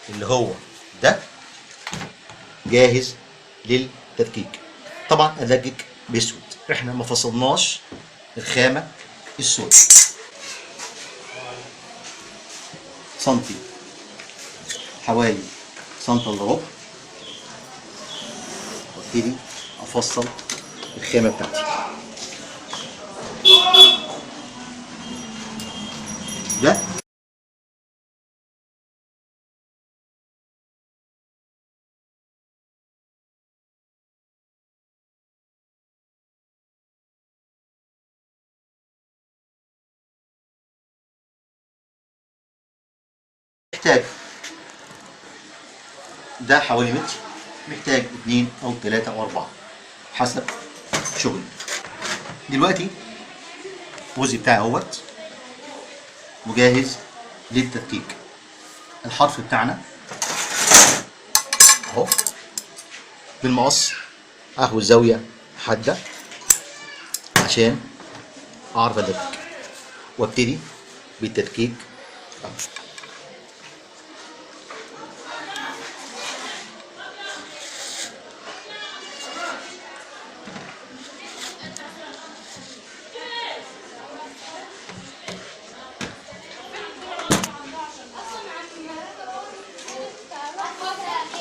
اللي هو ده جاهز للتفكيك. طبعا ادقق باسود، احنا ما فصلناش الخامه السود. سنتي، حوالي سنتي الا ربع، وابتدي افصل الخامه بتاعتي. ده محتاج، ده حوالي متر، محتاج 2 أو 3 أو 4 حسب شغلي. دلوقتي الجزء بتاعي اهوت وجاهز للتفكيك. الحرف بتاعنا اهو، بالمقص اخد زاويه حاده عشان اعرف ادقق وابتدي بالتدقيق.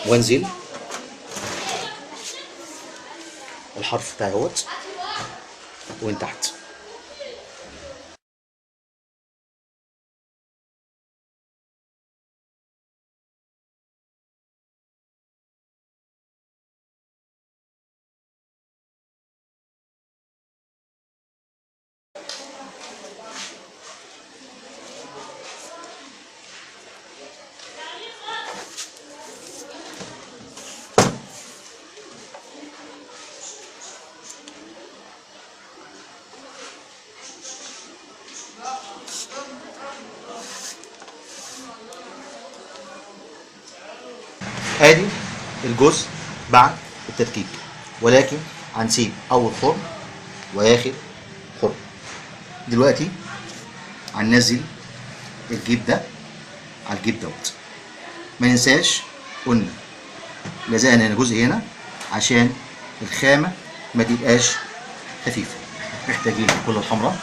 وانزل الحرف بتاعي اهوت وين تحت. ادي الجزء بعد التدقيق، ولكن هنسيب اول خرم واخر خرم. دلوقتي هننزل الجيب ده على الجيب دوت. ما ننساش قلنا لزقنا هنا جزء هنا عشان الخامه ما تبقاش خفيفه. محتاجين الكله الحمراء،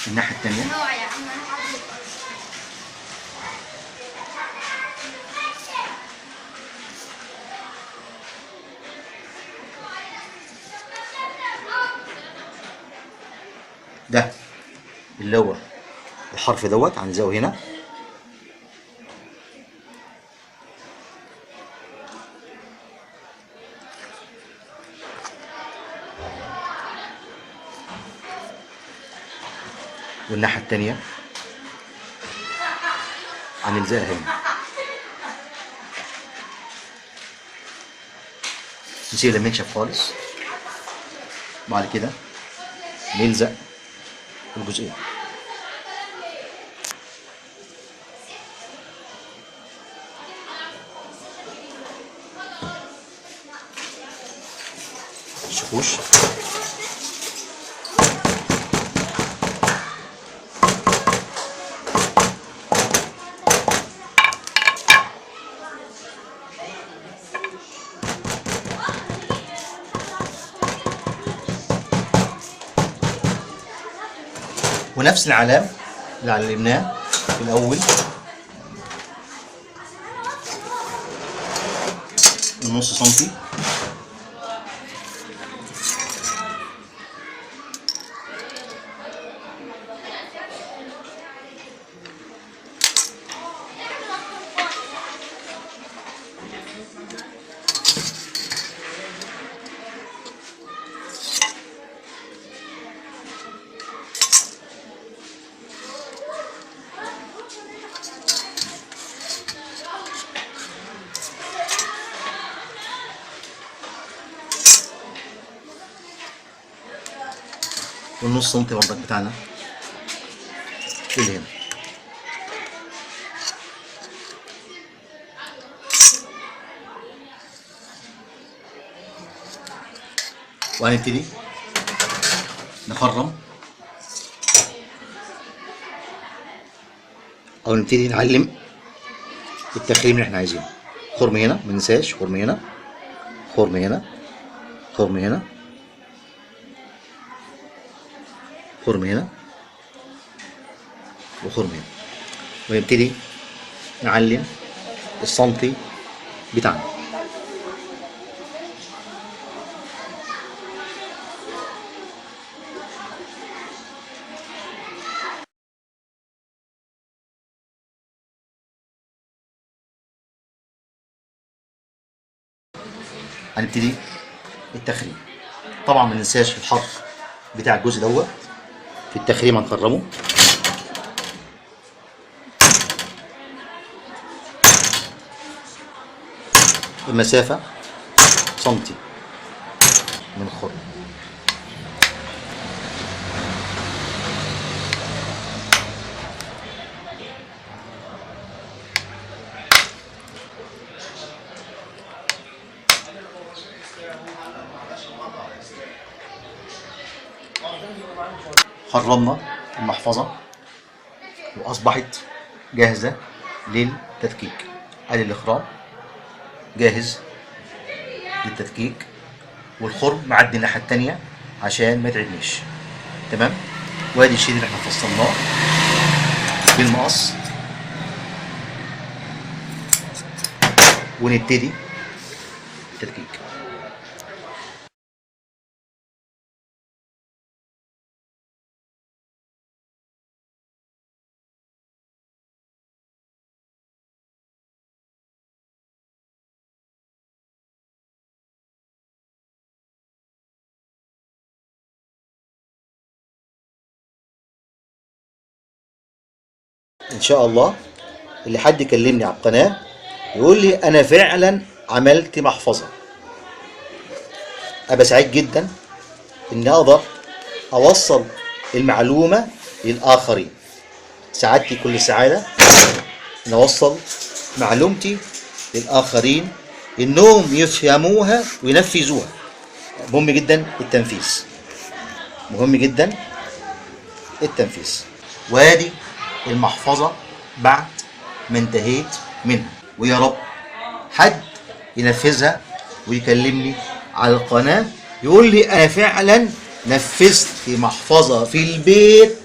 الناحيه الثانيه ده اللي هو الحرف دوت هنزوه هنا، والناحيه الثانيه هنلزقها هنا. نسيب لما ينشف خالص، بعد كده نلزق الجزئين. الشاكوش ونفس العلام اللي علمناه في الاول، النص سنتي، والنص سنتي برضك بتاعنا اللي هنا. وهنبتدي نخرم او نبتدي نعلم التخريم اللي احنا عايزينه. خرم هنا، مننساش خرم هنا، خرم هنا، خرم هنا، خرم هنا، وخرم هنا، ونبتدي نعلم السنتي بتاعنا. هنبتدي التخريم. طبعا ما ننساش الحرف بتاع الجزء دوت في التخريم هنخرمه. المسافة سنتي من الخرم. خرمنا المحفظة وأصبحت جاهزة للتدكيك. ادي الإخرام جاهز للتدكيك، والخرم معدي الناحية التانية عشان ما يتعبنيش. تمام. وادي الشريط اللي احنا فصلناه بالمقص، ونبتدي التدكيك. ان شاء الله اللي حد يكلمني على القناة يقول لي انا فعلا عملت محفظة، ابقى سعيد جدا اني اقدر اوصل المعلومة للاخرين. سعادتي كل سعادة ان اوصل معلومتي للاخرين انهم يفهموها وينفذوها. مهم جدا التنفيذ، مهم جدا التنفيذ. وادي المحفظة بعد ما انتهيت منها، ويا رب حد ينفذها ويكلمني على القناة يقول لي انا فعلا نفذت محفظة في البيت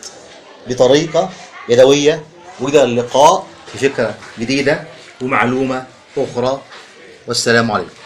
بطريقة يدوية. وإلى اللقاء في فكرة جديدة ومعلومة أخرى، والسلام عليكم.